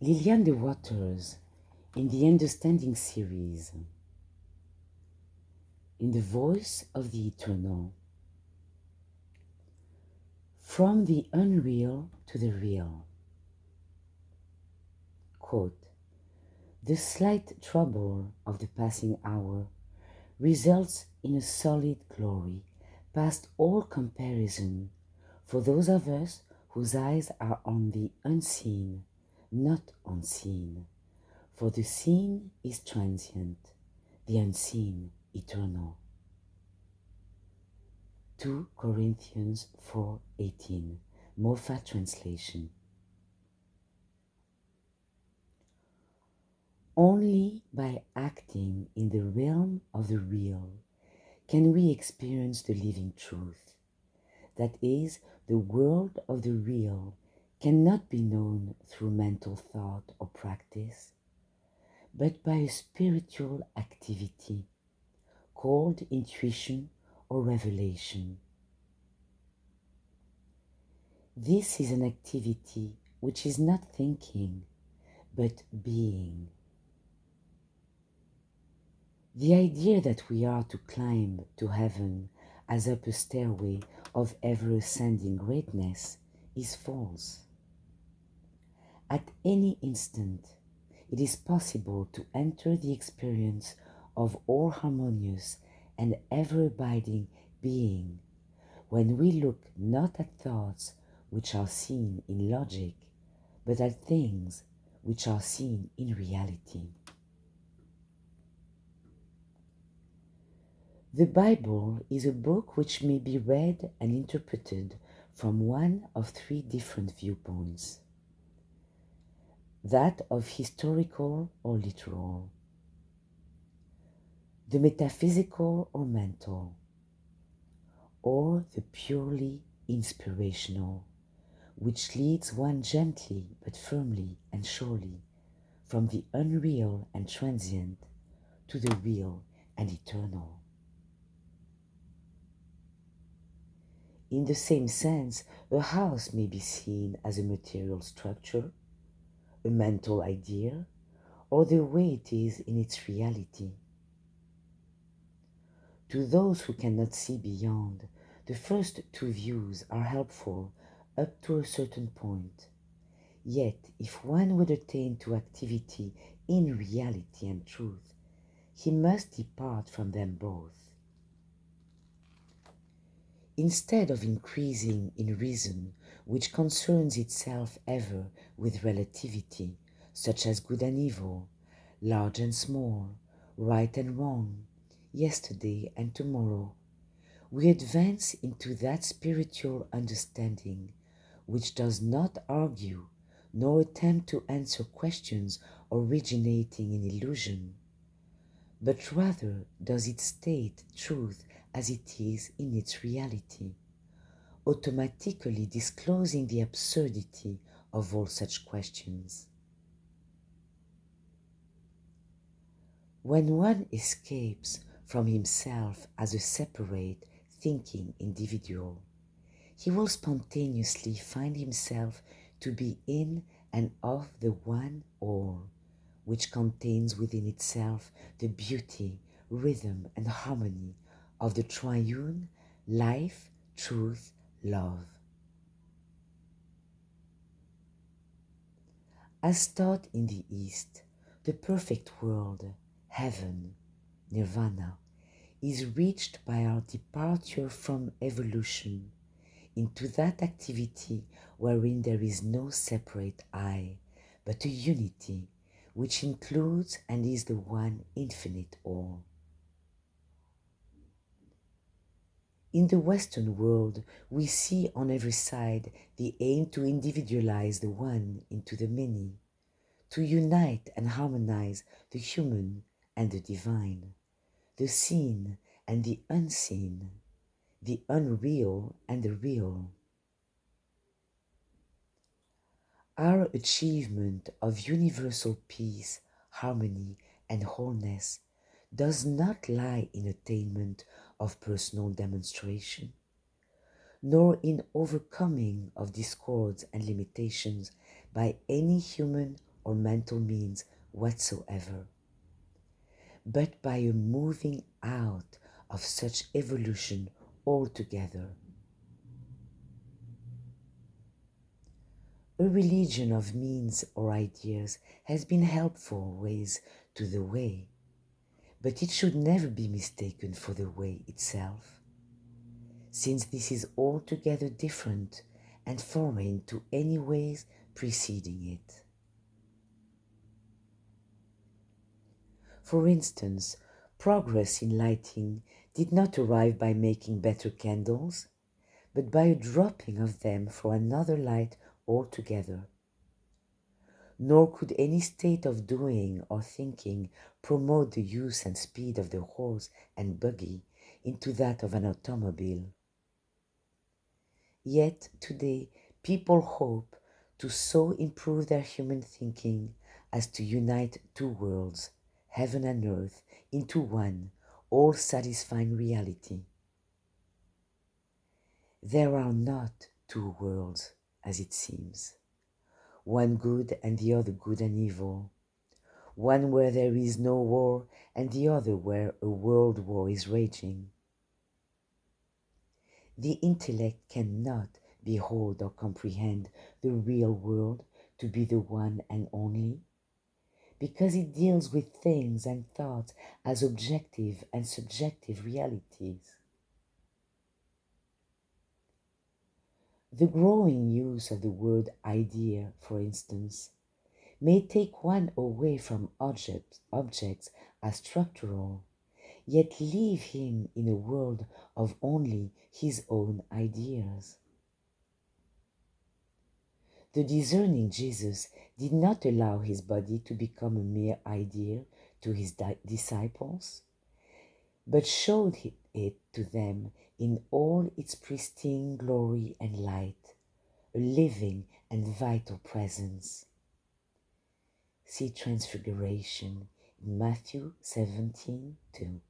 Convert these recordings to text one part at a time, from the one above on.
Lillian the Waters in the Understanding series, in the voice of the eternal. From the unreal to the real. Quote, the slight trouble of the passing hour results in a solid glory past all comparison for those of us whose eyes are on the unseen, not unseen. For the seen is transient, the unseen eternal. 2 Corinthians 4:18, Moffat translation. Only by acting in the realm of the real can we experience the living truth. That is, the world of the real cannot be known through mental thought or practice, but by a spiritual activity called intuition or revelation. This is an activity which is not thinking, but being. The idea that we are to climb to heaven as up a stairway of ever-ascending greatness is false. At any instant, it is possible to enter the experience of all harmonious and ever-abiding being when we look not at thoughts which are seen in logic, but at things which are seen in reality. The Bible is a book which may be read and interpreted from one of three different viewpoints: that of historical or literal, the metaphysical or mental, or the purely inspirational, which leads one gently but firmly and surely from the unreal and transient to the real and eternal. In the same sense, a house may be seen as a material structure, a mental idea, or the way it is in its reality. To those who cannot see beyond, the first two views are helpful up to a certain point. Yet, if one would attain to activity in reality and truth, he must depart from them both. Instead of increasing in reason, which concerns itself ever with relativity, such as good and evil, large and small, right and wrong, yesterday and tomorrow, we advance into that spiritual understanding which does not argue nor attempt to answer questions originating in illusion, but rather does it state truth as it is in its reality, automatically disclosing the absurdity of all such questions. When one escapes from himself as a separate, thinking individual, he will spontaneously find himself to be in and of the one all, which contains within itself the beauty, rhythm, and harmony of the triune life, truth, love. As taught in the East, the perfect world, heaven, nirvana, is reached by our departure from evolution into that activity wherein there is no separate I, but a unity which includes and is the one infinite all. In the Western world, we see on every side the aim to individualize the one into the many, to unite and harmonize the human and the divine, the seen and the unseen, the unreal and the real. Our achievement of universal peace, harmony, and wholeness does not lie in attainment of personal demonstration, nor in overcoming of discords and limitations by any human or mental means whatsoever, but by a moving out of such evolution altogether. A religion of means or ideas has been helpful ways to the way, but it should never be mistaken for the way itself, since this is altogether different and foreign to any ways preceding it. For instance, progress in lighting did not arrive by making better candles, but by a dropping of them for another light altogether. Nor could any state of doing or thinking promote the use and speed of the horse and buggy into that of an automobile. Yet today people hope to so improve their human thinking as to unite two worlds, heaven and earth, into one, all-satisfying reality. There are not two worlds, as it seems, one good and the other good and evil, one where there is no war and the other where a world war is raging. The intellect cannot behold or comprehend the real world to be the one and only, because it deals with things and thoughts as objective and subjective realities. The growing use of the word idea, for instance, may take one away from objects as structural, yet leave him in a world of only his own ideas. The discerning Jesus did not allow his body to become a mere idea to his disciples, but showed it to them in all its pristine glory and light, a living and vital presence. See Transfiguration in Matthew 17:2.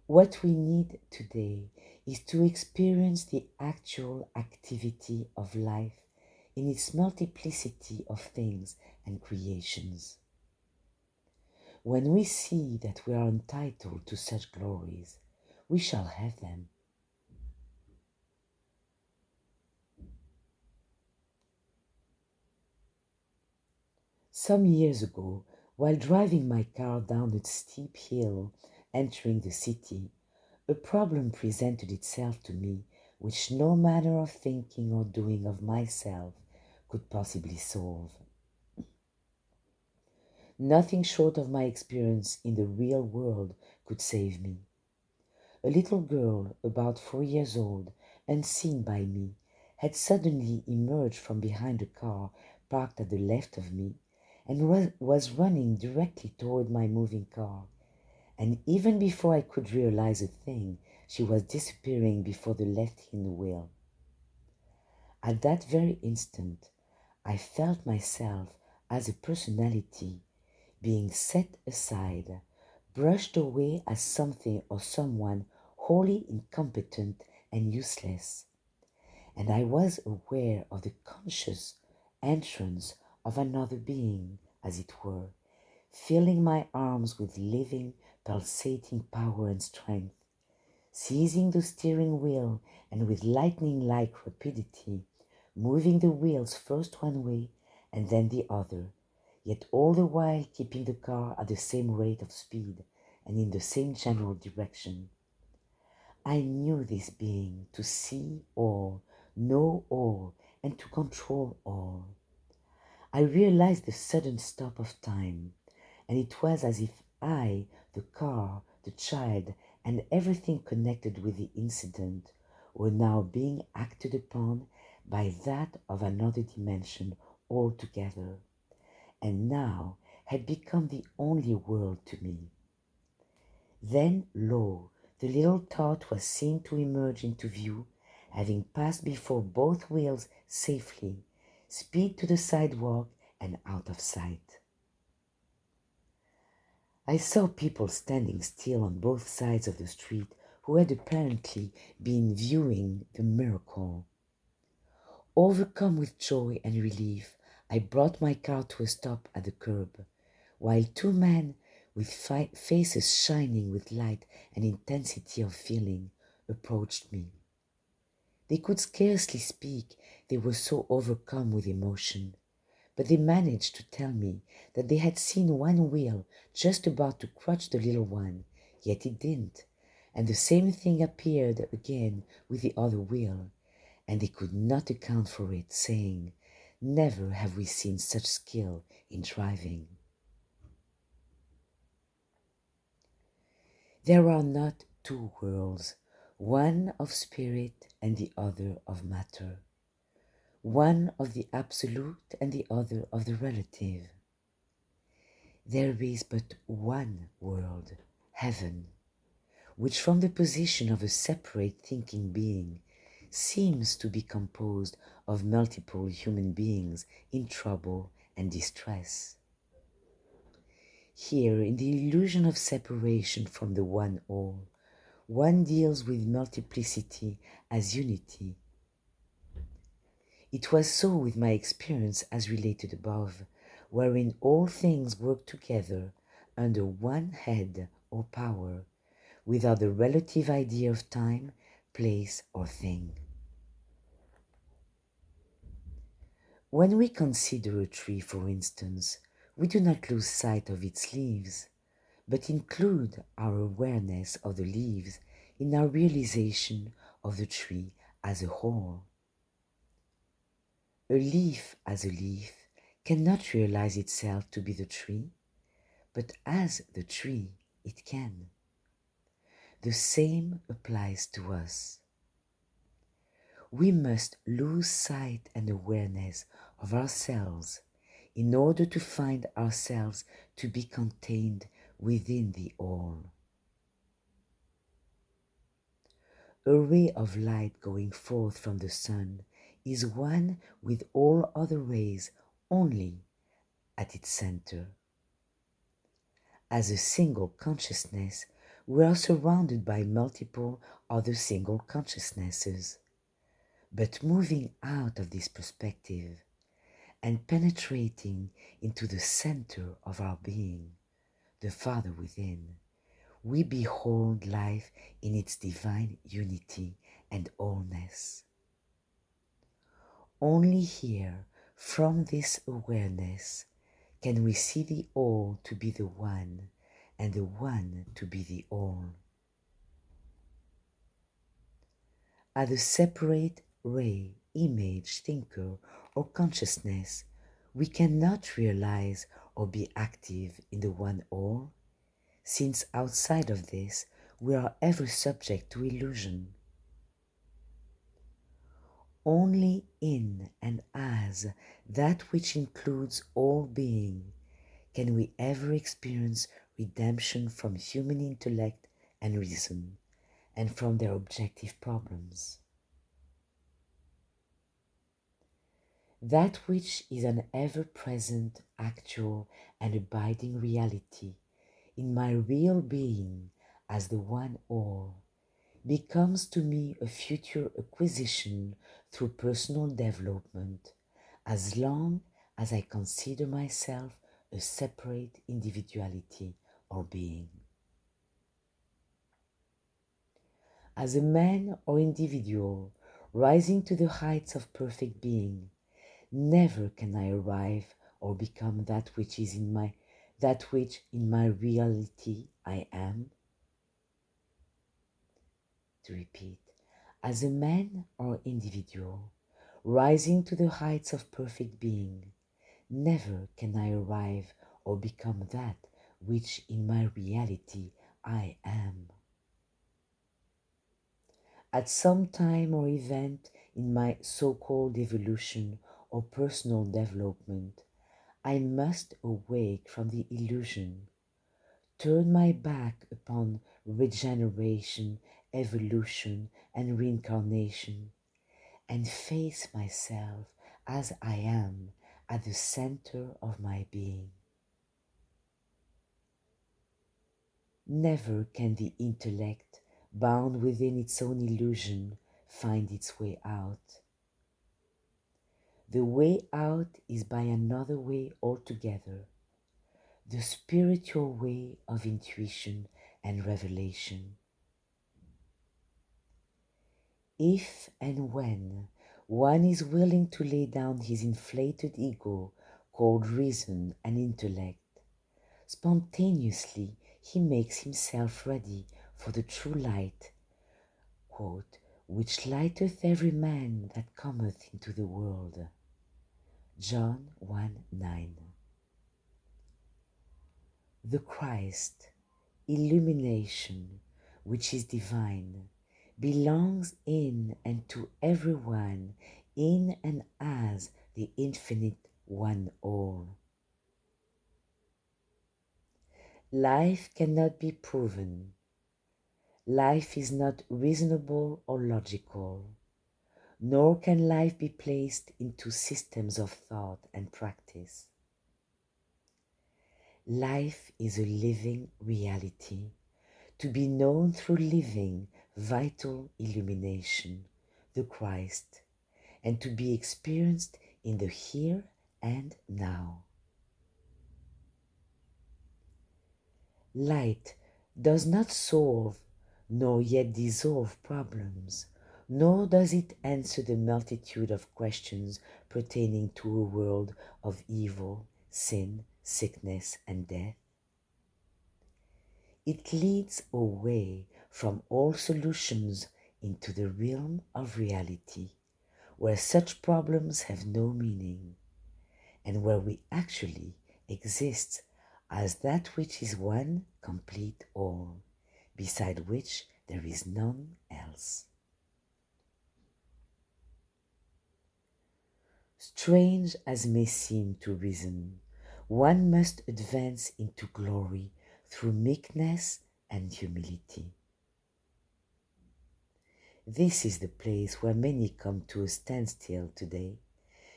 What we need today is to experience the actual activity of life in its multiplicity of things and creations. When we see that we are entitled to such glories, we shall have them. Some years ago, while driving my car down a steep hill entering the city, a problem presented itself to me which no manner of thinking or doing of myself could possibly solve. Nothing short of my experience in the real world could save me. A little girl, about 4 years old, unseen by me, had suddenly emerged from behind a car parked at the left of me and was running directly toward my moving car. And even before I could realize a thing, she was disappearing before the left hind wheel. At that very instant, I felt myself as a personality being set aside, brushed away as something or someone wholly incompetent and useless, and I was aware of the conscious entrance of another being, as it were, filling my arms with living, pulsating power and strength, seizing the steering wheel and with lightning-like rapidity, moving the wheels first one way and then the other, yet all the while keeping the car at the same rate of speed and in the same general direction. I knew this being to see all, know all, and to control all. I realized the sudden stop of time, and it was as if I, the car, the child, and everything connected with the incident were now being acted upon by that of another dimension altogether, and now had become the only world to me. Then, lo, the little thought was seen to emerge into view, having passed before both wheels safely, speed to the sidewalk and out of sight. I saw people standing still on both sides of the street who had apparently been viewing the miracle. Overcome with joy and relief, I brought my car to a stop at the curb, while two men with faces shining with light and intensity of feeling approached me. They could scarcely speak, they were so overcome with emotion, but they managed to tell me that they had seen one wheel just about to crush the little one, yet it didn't, and the same thing appeared again with the other wheel, and they could not account for it, saying, "Never have we seen such skill in driving." There are not two worlds, one of spirit and the other of matter, one of the absolute and the other of the relative. There is but one world, heaven, which from the position of a separate thinking being seems to be composed of multiple human beings in trouble and distress. Here, in the illusion of separation from the one all, one deals with multiplicity as unity. It was so with my experience as related above, wherein all things work together under one head or power, without the relative idea of time, place, or thing. When we consider a tree, for instance, we do not lose sight of its leaves, but include our awareness of the leaves in our realization of the tree as a whole. A leaf as a leaf cannot realize itself to be the tree, but as the tree it can. The same applies to us. We must lose sight and awareness of ourselves in order to find ourselves to be contained within the all. A ray of light going forth from the sun is one with all other rays only at its center. As a single consciousness, we are surrounded by multiple other single consciousnesses. But moving out of this perspective and penetrating into the center of our being, the Father within, we behold life in its divine unity and allness. Only here, from this awareness, can we see the all to be the one and the one to be the all. As a separate ray, image, thinker, or consciousness, we cannot realize or be active in the one all, since outside of this we are ever subject to illusion. Only in and as that which includes all being can we ever experience redemption from human intellect and reason, and from their objective problems. That which is an ever-present, actual, and abiding reality in my real being as the one all becomes to me a future acquisition through personal development, as long as I consider myself a separate individuality or being. As a man or individual rising to the heights of perfect being, never can I arrive or become that which in my reality I am. To repeat, as a man or individual rising to the heights of perfect being, never can I arrive or become that which in my reality I am. At some time or event in my so-called evolution or personal development, I must awake from the illusion, turn my back upon regeneration, evolution, and reincarnation, and face myself as I am at the center of my being. Never can the intellect, bound within its own illusion, find its way out. The way out is by another way altogether, the spiritual way of intuition and revelation. If and when one is willing to lay down his inflated ego called reason and intellect, spontaneously he makes himself ready for the true light, quote, which lighteth every man that cometh into the world. John 1:9. The Christ, illumination, which is divine, belongs in and to everyone in and as the infinite one all. Life cannot be proven. Life is not reasonable or logical, nor can life be placed into systems of thought and practice. Life is a living reality, to be known through living, vital illumination, the Christ, and to be experienced in the here and now. Light does not solve nor yet dissolve problems, nor does it answer the multitude of questions pertaining to a world of evil, sin, sickness, and death. It leads away from all solutions into the realm of reality, where such problems have no meaning, and where we actually exist as that which is one complete all, beside which there is none else. Strange as may seem to reason, one must advance into glory through meekness and humility. This is the place where many come to a standstill today,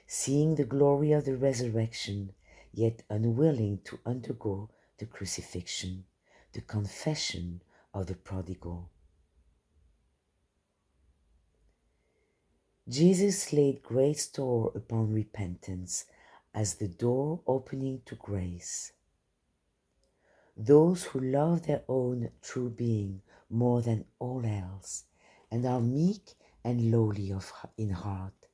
seeing the glory of the resurrection, yet unwilling to undergo the crucifixion, the confession of the prodigal. Jesus laid great store upon repentance as the door opening to grace. Those who love their own true being more than all else, and are meek and lowly in heart,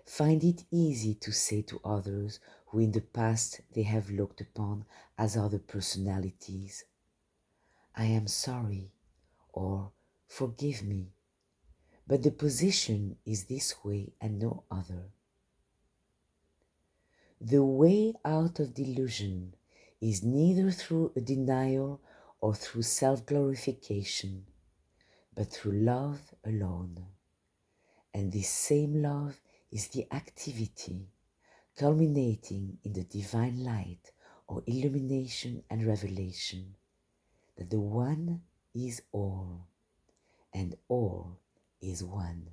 find it easy to say to others who in the past they have looked upon as other personalities, I am sorry, or forgive me, but the position is this way and no other. The way out of delusion is neither through a denial or through self-glorification, but through love alone. And this same love is the activity culminating in the divine light or illumination and revelation, that the one is all and all is one.